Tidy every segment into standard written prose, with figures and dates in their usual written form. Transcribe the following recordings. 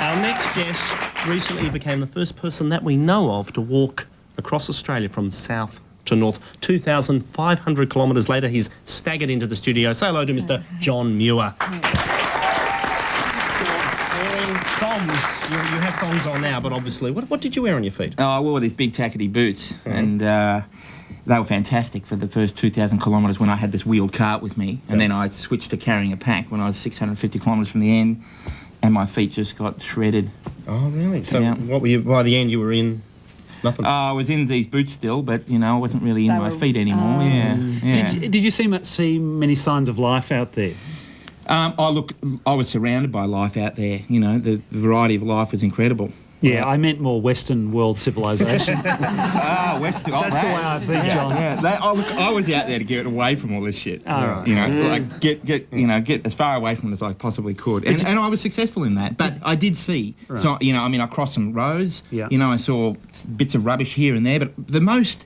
Our next guest recently became the first person that we know of to walk across Australia from south to north. 2,500 kilometres later, he's staggered into the studio. Say hello to Mr. John Muir. Wearing thongs. You have thongs on now, but obviously, what did you wear on your feet? Oh, I wore these big tackety boots, and they were fantastic for the first 2,000 kilometres when I had this wheeled cart with me, and then I switched to carrying a pack when I was 650 kilometres from the end, and my feet just got shredded. Oh, really? So Yeah. what were you, by the end, you were in nothing? I was in these boots still, but, you know, I wasn't really in my feet anymore. Yeah. Did you see many signs of life out there? I was surrounded by life out there. You know, the variety of life was incredible. Yeah, I meant more Western world civilization. Western. That's the way I think, John. Yeah, I was out there to get away from all this shit. Right. You know, like get as far away from it as I possibly could, and I was successful in that. But I did see, so you know, I mean, I crossed some roads. Yeah. You know, I saw bits of rubbish here and there, but the most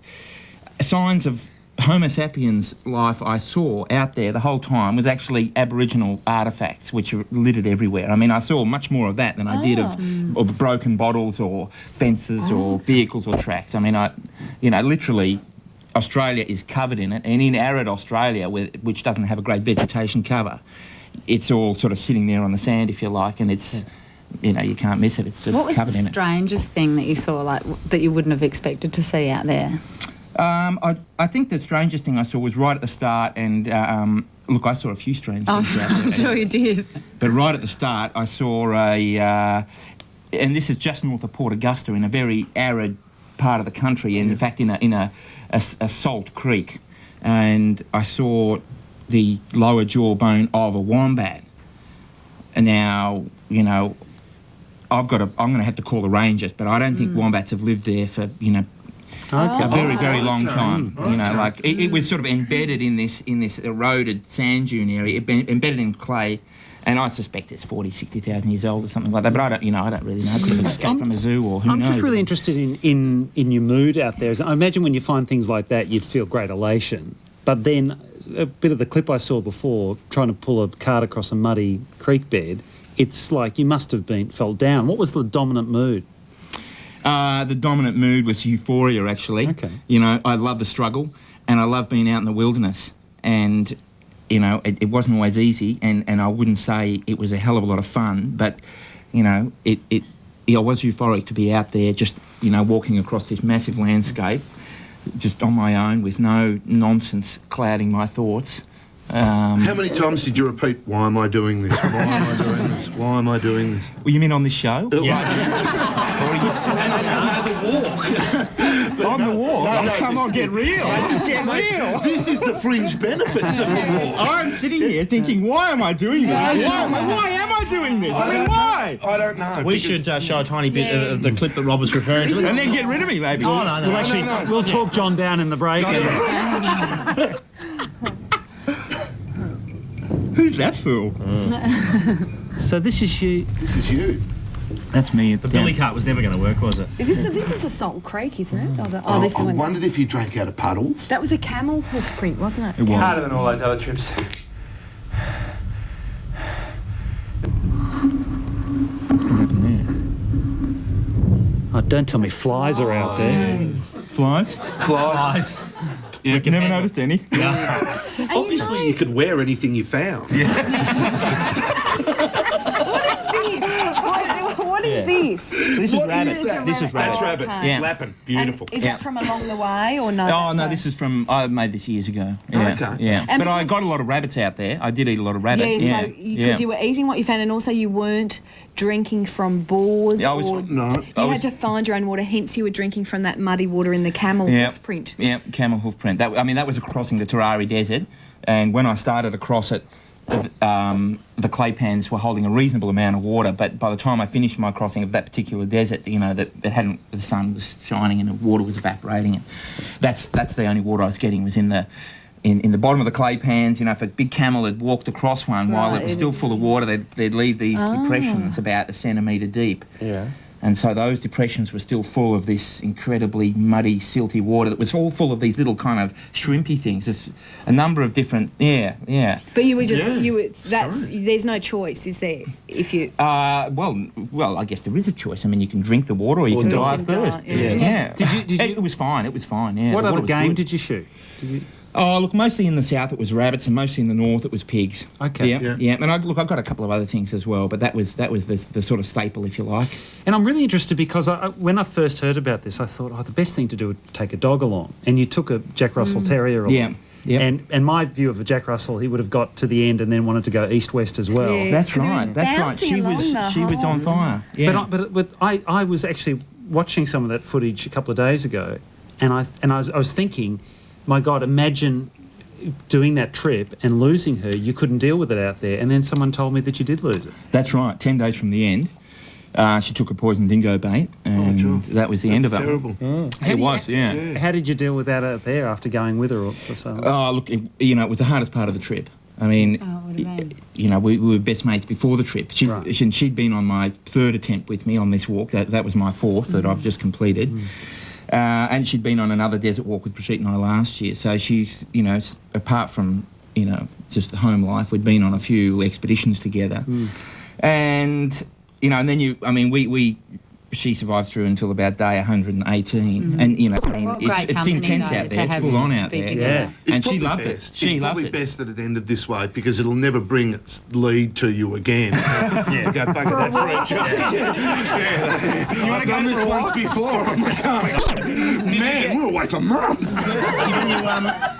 signs of Homo sapiens life I saw out there the whole time was actually Aboriginal artefacts, which are littered everywhere. I mean, I saw much more of that than I did of broken bottles or fences or vehicles or tracks. I mean, literally, Australia is covered in it, and in arid Australia, which doesn't have a great vegetation cover, it's all sort of sitting there on the sand, if you like, and it's, you know, you can't miss it. It's just covered in it. What was the strangest thing that you saw, like, that you wouldn't have expected to see out there? I think the strangest thing I saw was right at the start, and look, I saw a few strange things out there. I'm sure you did. But right at the start, I saw and this is just north of Port Augusta, in a very arid part of the country, and in fact in a salt creek, and I saw the lower jawbone of a wombat. And now, you know, I'm going to have to call the rangers, but I don't think wombats have lived there for, you know, a very, very long time. You know, like it was sort of embedded in this eroded sand dune area, embedded in clay, and I suspect it's 40, 60,000 years old or something like that. But I don't really know. It could have escaped from a zoo or who knows. I'm just really interested in your mood out there. I imagine when you find things like that, you'd feel great elation. But then a bit of the clip I saw before, trying to pull a cart across a muddy creek bed, it's like you must have felt down. What was the dominant mood? The dominant mood was euphoria, actually. Okay. You know, I love the struggle, and I love being out in the wilderness. And, you know, it wasn't always easy, and I wouldn't say it was a hell of a lot of fun, but, you know, I was euphoric to be out there just, you know, walking across this massive landscape, just on my own with no nonsense clouding my thoughts. How many times did you repeat, why am I doing this? Why am I doing this? Why am I doing this? Well, you mean on this show? Yeah. On the walk? No, Come on, get real. Get real. This is the fringe benefits of the walk. I'm sitting here thinking, why am I doing this? Why am I doing this? I mean, why? I don't know. We should show a tiny bit of the clip that Rob was referring to. And then get rid of me, maybe. Oh, no. We'll talk John down in the break. Who's that fool? So this is you. This is you. That's me. The billy cart was never going to work, was it? This is a Salt Creek, isn't it? This I one. wondered if you drank out of puddles. That was a camel hoof print, wasn't it? It was. Harder than all those other trips. What happened there? Oh, don't tell me flies are out there. Flies? Flies. Yeah, never noticed any. Obviously, you could wear anything you found. What is this? This is rabbit. This is rabbit. That's rabbit. Yeah. Lapping. Beautiful. Is that from along the way or no? Oh, no, this is from... I made this years ago. Yeah. Okay. Yeah. And But I got a lot of rabbits out there. I did eat a lot of rabbit. Yeah, so because you were eating what you found, and also you weren't drinking from bores. Yeah, I was- or No. You had to find your own water, hence you were drinking from that muddy water in the camel hoof print. Yeah, camel hoof print. That was crossing the Tarari Desert, and when I started across it, the clay pans were holding a reasonable amount of water, but by the time I finished my crossing of that particular desert, you know, that it hadn't, the sun was shining and the water was evaporating, and that's the only water I was getting was in the bottom of the clay pans. You know, if a big camel had walked across one while it was still full of water, they'd leave these depressions about a centimetre deep. Yeah. And so those depressions were still full of this incredibly muddy, silty water that was all full of these little kind of shrimpy things. There's a number of different, yeah. But you were just Yeah. there's no choice, is there? If you Well, I guess there is a choice. I mean, you can drink the water or you can die of thirst. Yeah. Did you? It was fine. It was fine. Yeah. What the other water was game good. did you shoot? Oh, look, mostly in the south it was rabbits, and mostly in the north it was pigs. Okay. Yeah. And I've got a couple of other things as well, but that was the sort of staple, if you like. And I'm really interested because when I first heard about this, I thought, the best thing to do would take a dog along. And you took a Jack Russell Terrier along. Yeah. Yep. And my view of a Jack Russell, he would have got to the end and then wanted to go east-west as well. Yeah. That's 'Cause it was right. That's right. bouncing She along was the she was whole- on fire. Yeah. But I was actually watching some of that footage a couple of days ago, and I was thinking, my God, imagine doing that trip and losing her. You couldn't deal with it out there, and then someone told me that you did lose it. That's right. 10 days from the end, she took a poison dingo bait, and Joe. that was the end of That's it. terrible. It was, yeah. How did you deal with that out there after going with her for so long? Oh, look, it was the hardest part of the trip. I mean, would have been. we were best mates before the trip. Right. She'd been on my third attempt with me on this walk. That was my fourth that I've just completed. And she'd been on another desert walk with Brigitte and I last year. So she's, apart from, just the home life, we'd been on a few expeditions together. And, and then she survived through until about day 118. And, What great it's company, intense though, out to there. It's have full on to out be there. together. Yeah. It's And she probably loved best. it. She It's loved probably it. best that it ended this way because it'll never bring its lead to you again. To go back at that fridge. I've done this once before. I'm like, man, we're away for months. When you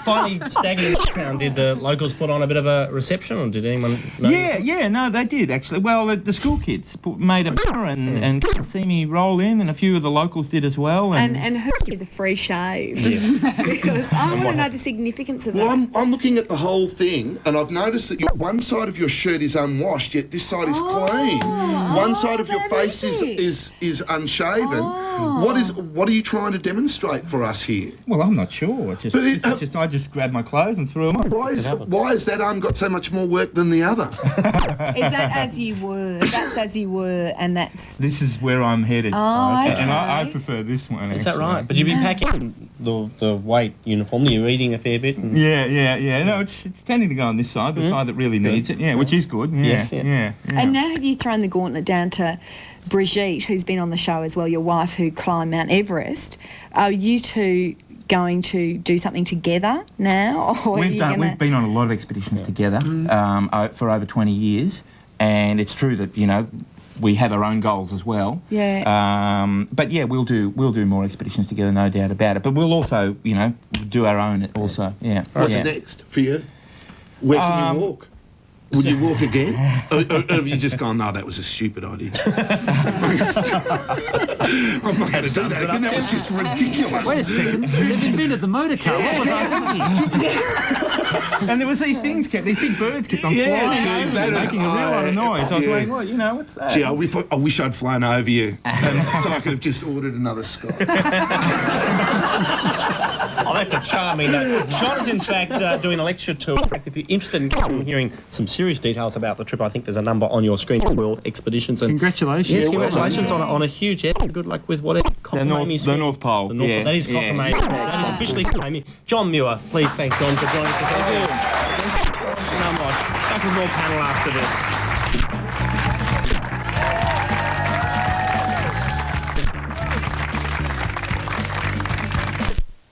finally staggered in the town, did the locals put on a bit of a reception, or did anyone know? No, they did actually. Well, the school kids made a bar and see me roll in, and a few of the locals did as well. and who did the free shave? Because I want to know the significance of Well, that. I'm looking at the whole thing, and I've noticed that one side of your shirt is unwashed, yet this side is clean. One side of your that face is it. is unshaven. What are you trying to demonstrate for us here? Well, I'm not sure. I just grabbed my clothes and threw them on. Why has that arm got so much more work than the other? Is that as you were? That's as you were, and that's. This is where I'm headed. Oh, okay. And I prefer this one. Is that right? But you'd be packing the weight uniform, you're eating a fair bit. And Yeah. No, it's tending to go on this side, the side that really needs it. Yeah, which is good. Yeah, Yes, yeah. yeah. And now have you thrown the gauntlet down to Brigitte, who's been on the show as well, your wife who climbed Mount Everest? Are you two going to do something together now? Or We've been on a lot of expeditions together for over 20 years, and it's true that we have our own goals as well. Yeah. But yeah, we'll do more expeditions together, no doubt about it. But we'll also do our own also. Yeah. What's yeah. next for you? Where can you walk? Would you walk again? Or have you just gone, no, that was a stupid idea? I'm not going to do that again. That was just ridiculous. Wait a second, they've invented the motor car. What was I thinking? And there was these big birds kept on flying over, making a real lot of noise. I was going, what's that? Gee, I wish I'd flown over you so I could have just ordered another Scott. Oh, that's a charming note. John is in fact doing a lecture tour. If you're interested in hearing some serious details about the trip, I think there's a number on your screen. World Expeditions. And Congratulations. yes, Yeah, well congratulations on a huge effort. Good luck with whatever. The North Pole. The North Pole. That is Cockamamie. That is officially Cockamamie. John Muir, please thank John for joining us. Thank you. Thank you. Back with more panel after this.